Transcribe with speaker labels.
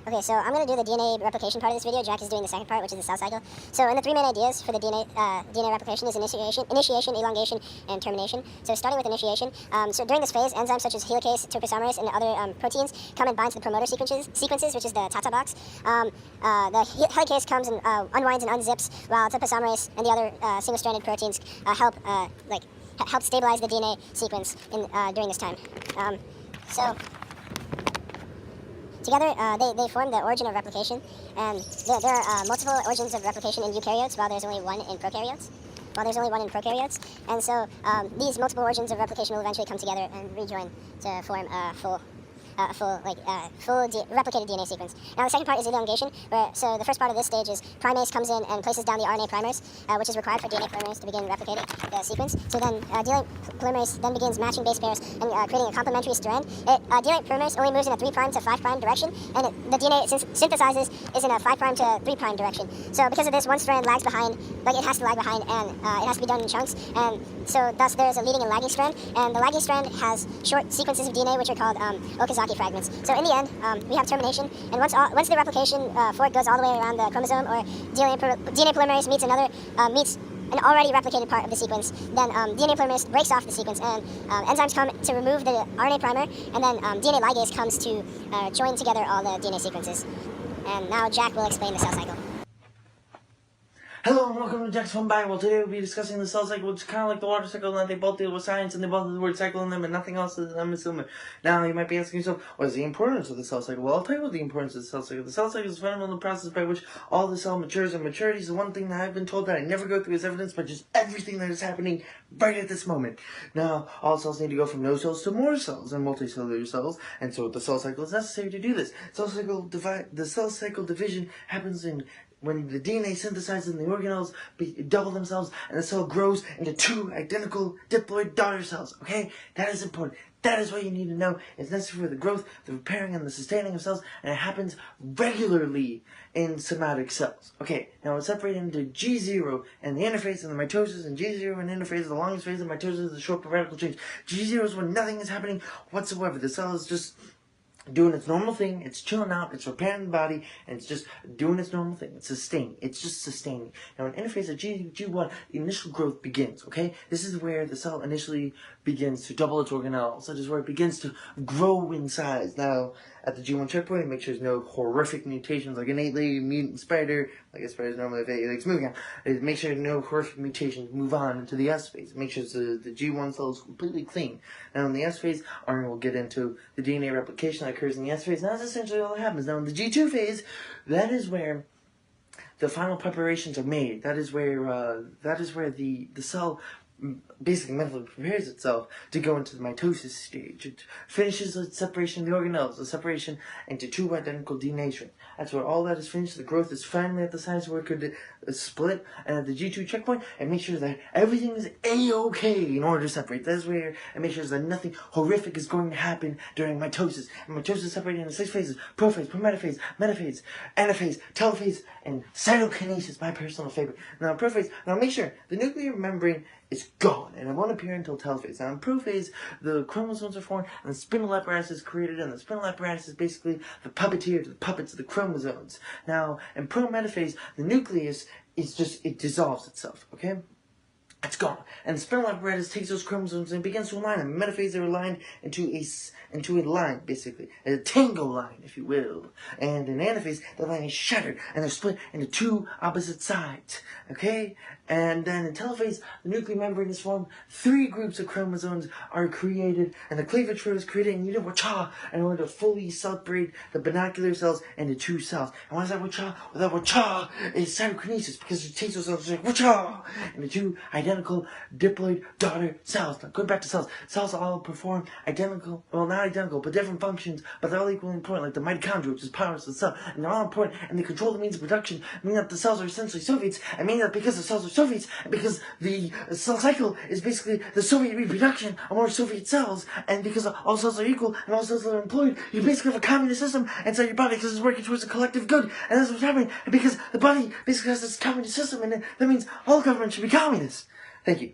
Speaker 1: Okay, so I'm going to do the DNA replication part of this video. Jack is doing the second part, which is the cell cycle. So, and the three main ideas for the DNA replication is initiation, elongation, and termination. So, starting with initiation, so during this phase, enzymes such as helicase, topoisomerase, and other proteins come and bind to the promoter sequences, which is the Tata box. The helicase comes and unwinds and unzips, while topoisomerase and the other single-stranded proteins help stabilize the DNA sequence during this time. Together, they form the origin of replication, and there are multiple origins of replication in eukaryotes, while there's only one in prokaryotes. And so these multiple origins of replication will eventually come together and rejoin to form a full replicated DNA sequence. Now the second part is elongation, so the first part of this stage is primase comes in and places down the RNA primers, which is required for DNA polymerase to begin replicating the sequence. So then DNA polymerase then begins matching base pairs and creating a complementary strand. DNA polymerase only moves in a 3' to 5' direction, and the DNA it synthesizes is in a 5' to 3' direction. So because of this, one strand lags behind, it has to lag behind, and it has to be done in chunks, and so thus there is a leading and lagging strand, and the lagging strand has short sequences of DNA which are called Okazaki fragments. So in the end, we have termination, and once the replication fork goes all the way around the chromosome, or DNA polymerase meets an already replicated part of the sequence, then DNA polymerase breaks off the sequence, and enzymes come to remove the RNA primer, and then DNA ligase comes to join together all the DNA sequences. And now Jack will explain the cell cycle.
Speaker 2: Hello and welcome to Jack's Fun Bible. Today we'll be discussing the cell cycle, which is kind of like the water cycle, and that they both deal with science, and they both have the word cycle in them, and nothing else, I'm assuming. Now, you might be asking yourself, what is the importance of the cell cycle? Well, I'll tell you what the importance of the cell cycle. The cell cycle is a fundamental process by which all the cell matures, and maturity is the one thing that I've been told that I never go through as evidence, but just everything that is happening right at this moment. Now, all cells need to go from no cells to more cells and multicellular cells, and so the cell cycle is necessary to do this. The cell cycle division happens when the DNA synthesizes and the organelles double themselves, and the cell grows into two identical diploid daughter cells. Okay? That is important. That is what you need to know. It's necessary for the growth, the repairing, and the sustaining of cells, and it happens regularly in somatic cells. Okay, now it's separated into G0 and the interphase and the mitosis, and G0 and interphase, the longest phase of mitosis is the short but radical change. G0 is when nothing is happening whatsoever. The cell is just doing its normal thing, it's chilling out, it's repairing the body, and it's just doing its normal thing. It's sustaining. It's just sustaining. Now, in interphase of G1, the initial growth begins, okay? This is where the cell initially begins to double its organelles, such as where it begins to grow in size. Now, at the G1 checkpoint, make sure there's no horrific mutations like an 8-legged mutant spider, like a spider's normally have 8 legs moving on. Make sure no horrific mutations move on into the S phase. Make sure the G1 cell is completely clean. Now, in the S phase, Arne will get into the DNA replication that occurs in the S phase. Now, that's essentially all that happens. Now, in the G2 phase, that is where the final preparations are made. That is where the cell basically mentally prepares itself to go into the mitosis stage. It finishes the separation of the organelles, the separation into two identical DNA strands. That's where all that is finished. The growth is finally at the size where it could split, and at the G2 checkpoint, and make sure that everything is A-okay in order to separate. That's where it makes sure that nothing horrific is going to happen during mitosis. And mitosis is separated into 6 phases: prophase, prometaphase, metaphase, anaphase, telophase, and cytokinesis, my personal favorite. Now, prophase, now make sure the nuclear membrane is gone, and it won't appear until telophase. Now, in prophase, the chromosomes are formed, and the spindle apparatus is created, and the spindle apparatus is basically the puppeteer to the puppets of the chromosomes. Now, in prometaphase, the nucleus it dissolves itself, okay? It's gone. And the spindle apparatus takes those chromosomes and begins to align them. In metaphase, they're aligned into a line, basically. A tango line, if you will. And in anaphase, the line is shattered, and they're split into two opposite sides. Okay? And then in telophase, the nuclear membrane is formed. 3 groups of chromosomes are created, and the cleavage road is created, and you know wacha, in order to fully separate the binocular cells into 2 cells. And what is that wacha? Well, that wacha is cytokinesis, because it takes those cells and like wacha into 2 identical diploid daughter cells. Now, going back to cells, cells all perform identical, well, not identical, but different functions, but they're all equally important, like the mitochondria, which is power to the cell, and they're all important, and they control the means of production, meaning that the cells are essentially Soviets, and meaning that because the cells are Soviets, and because the cell cycle is basically the Soviet reproduction of more Soviet cells, and because all cells are equal, and all cells are employed, you basically have a communist system inside your body, because it's working towards a collective good, and that's what's happening, and because the body basically has this communist system, and that means all governments should be communist. Thank you.